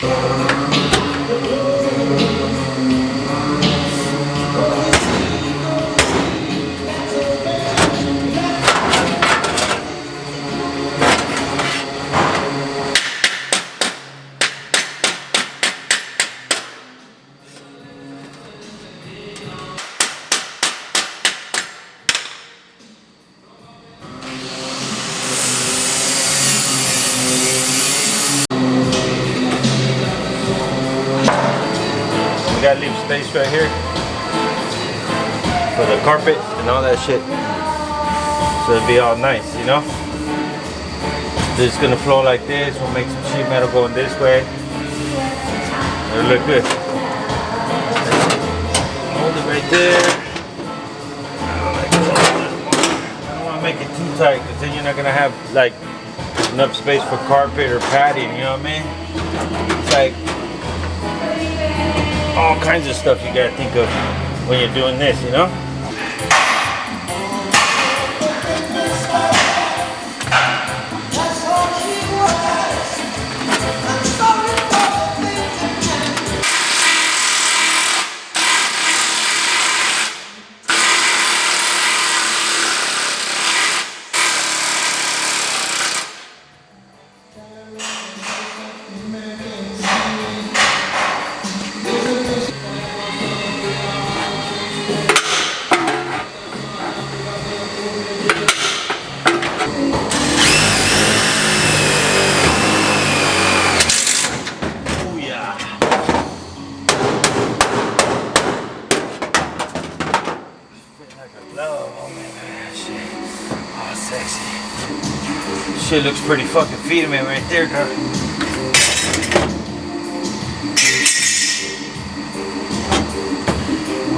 We gotta leave space right here for the carpet and all that shit. So it'll be all nice, you know? It's gonna flow like this. We'll make some sheet metal going this way. It'll look good. Hold it right there. I don't wanna make it too tight because then you're not gonna have like enough space for carpet or padding, you know what I mean? It's like all kinds of stuff you gotta think of when you're doing this, you know? Shit looks pretty fucking feeding me right there, girl.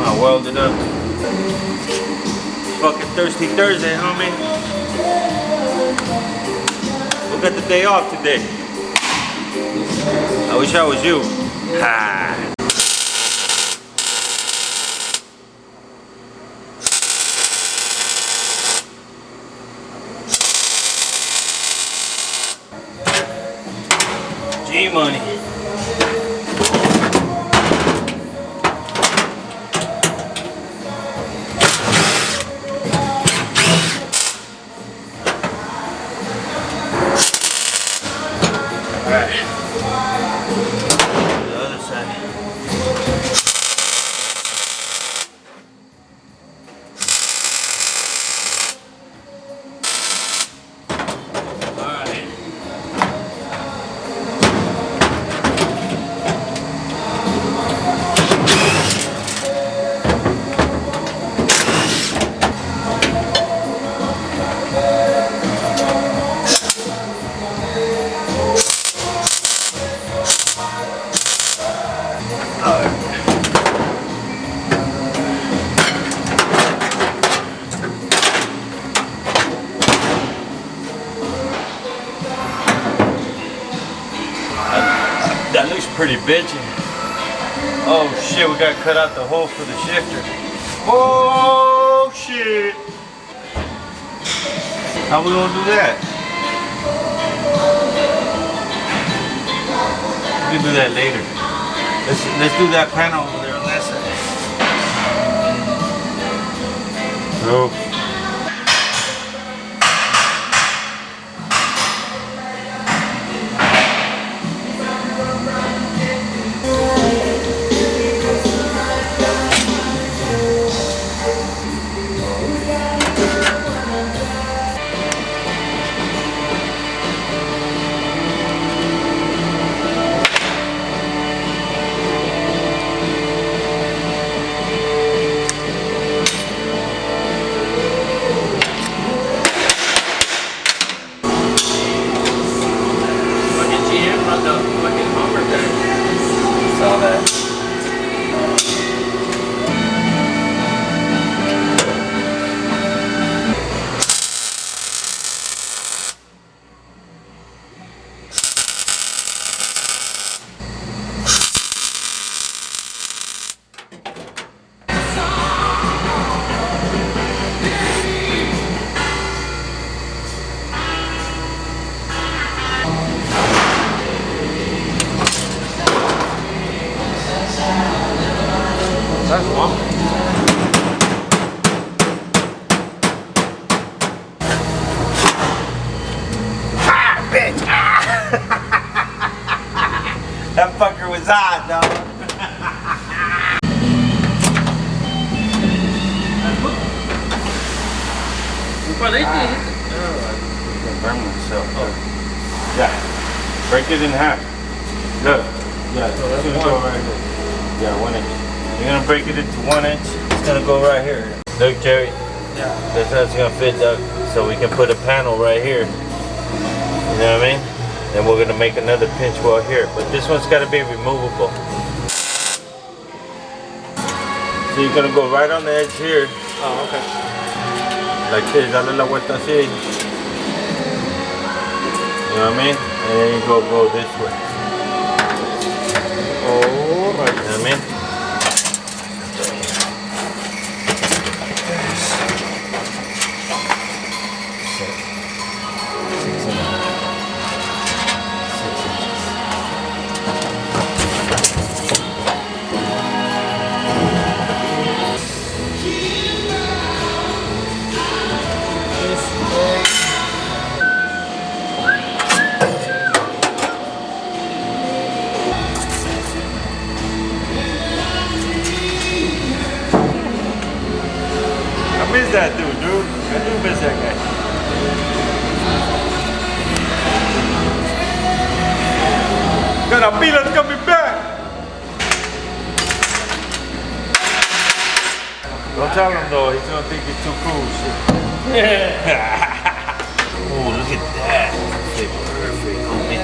I'll weld it up. Fucking Thirsty Thursday, homie. We got the day off today. I wish I was you. Ha. G-Money. Alright. The other side. That looks pretty bitchy. Oh shit, we gotta cut out the hole for the shifter. Oh shit. How we gonna do that? We can do that later. Let's do that panel over there on that side. Oh. Saw that. That's one. Ah, bitch! Ah. That fucker was hot, dog. Burn myself. Oh. Yeah. Break it in half. Look. Yeah, it's gonna go right here. Yeah, 1 inch. You're gonna break it into 1 inch. It's gonna go right here. Look, Jerry. Yeah. That's how it's gonna fit, Doug. So we can put a panel right here. You know what I mean? And we're gonna make another pinch well here. But this one's gotta be removable. So you're gonna go right on the edge here. Oh, okay. Like this. Dale la vuelta así. You know what I mean? And then you go this way. Oh, right. You know what I mean? I miss that dude. I do miss that guy. Carapila's coming back! Don't tell him though, he's gonna think it's too cool shit. Yeah. Oh, look at that. Fit perfect on me.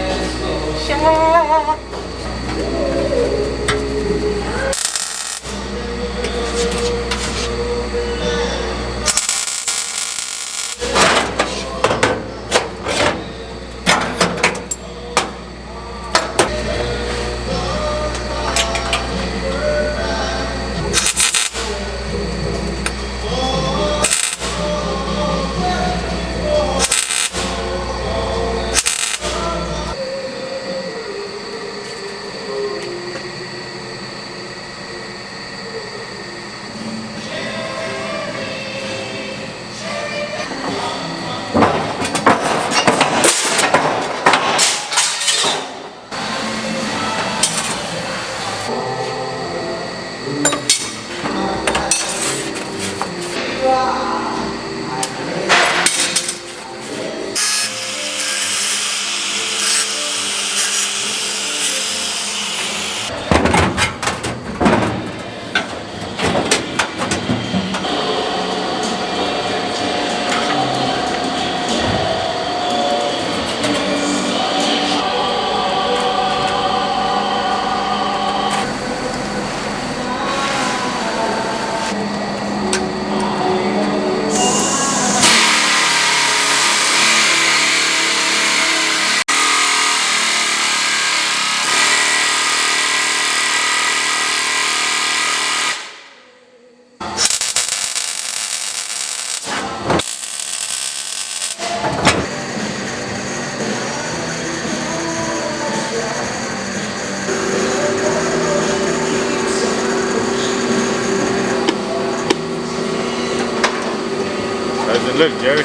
How's it look, Jerry?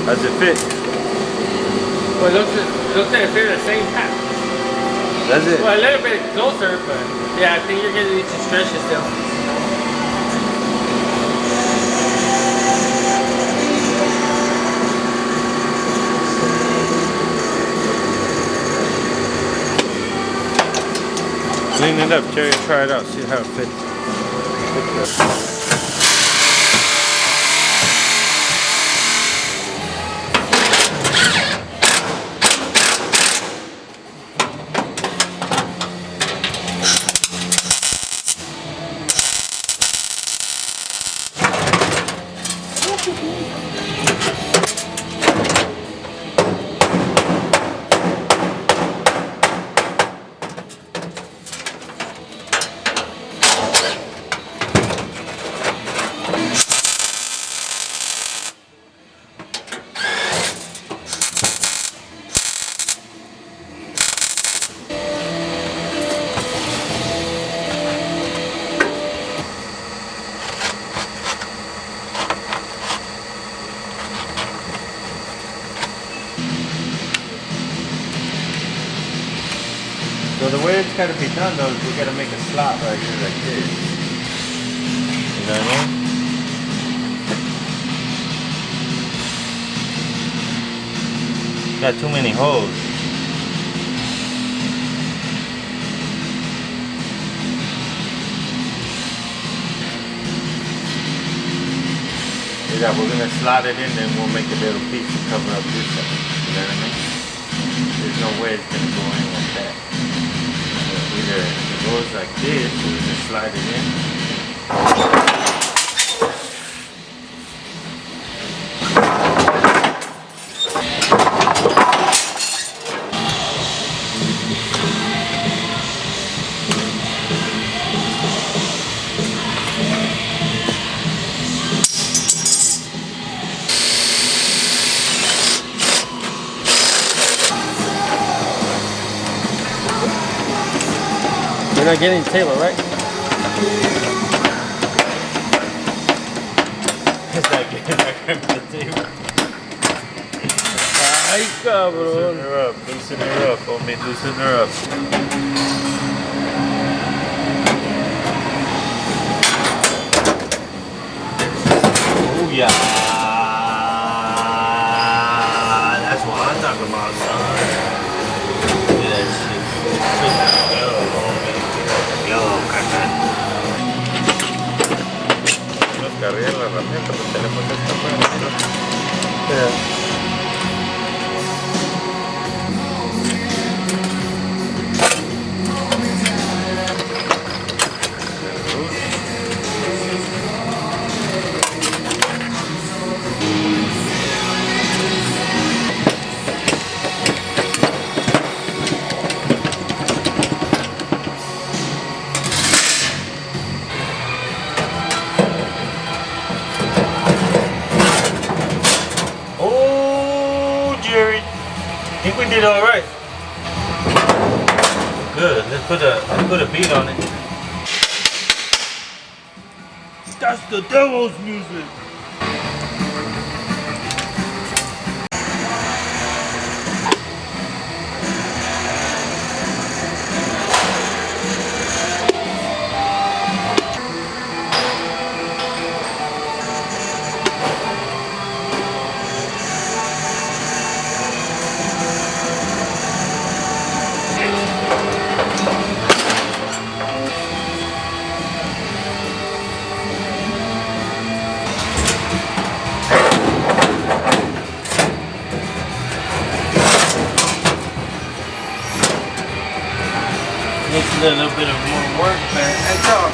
How's it fit? Well, it looks like it fit the same pack. That's it? Well, a little bit closer, but yeah, I think you're gonna need to stretch it still. Clean it up, Jerry. Try it out. See how it fits. So the way it's gotta be done though is we gotta make a slot right here like this. You know what I mean? Got too many holes. Yeah, we're gonna slot it in, then we'll make a little piece to cover up this side. You know what I mean? There's no way it's gonna go in like that. So either it goes like this, or we just slide it in. You're not getting the table, right? It's like getting the table. Ay, cabrón. Loosen her up, homie, loosen her up. Oh yeah. That's what I'm talking about, son. Look at that shit. Yo, homie. Yo, carnal. Nos cargué la herramienta, pero tenemos esta fuera, ¿no? Yeah. Jerry, I think we did all right. Good. Let's put a beat on it. That's the devil's music. Needs a little bit of more work, man. That's all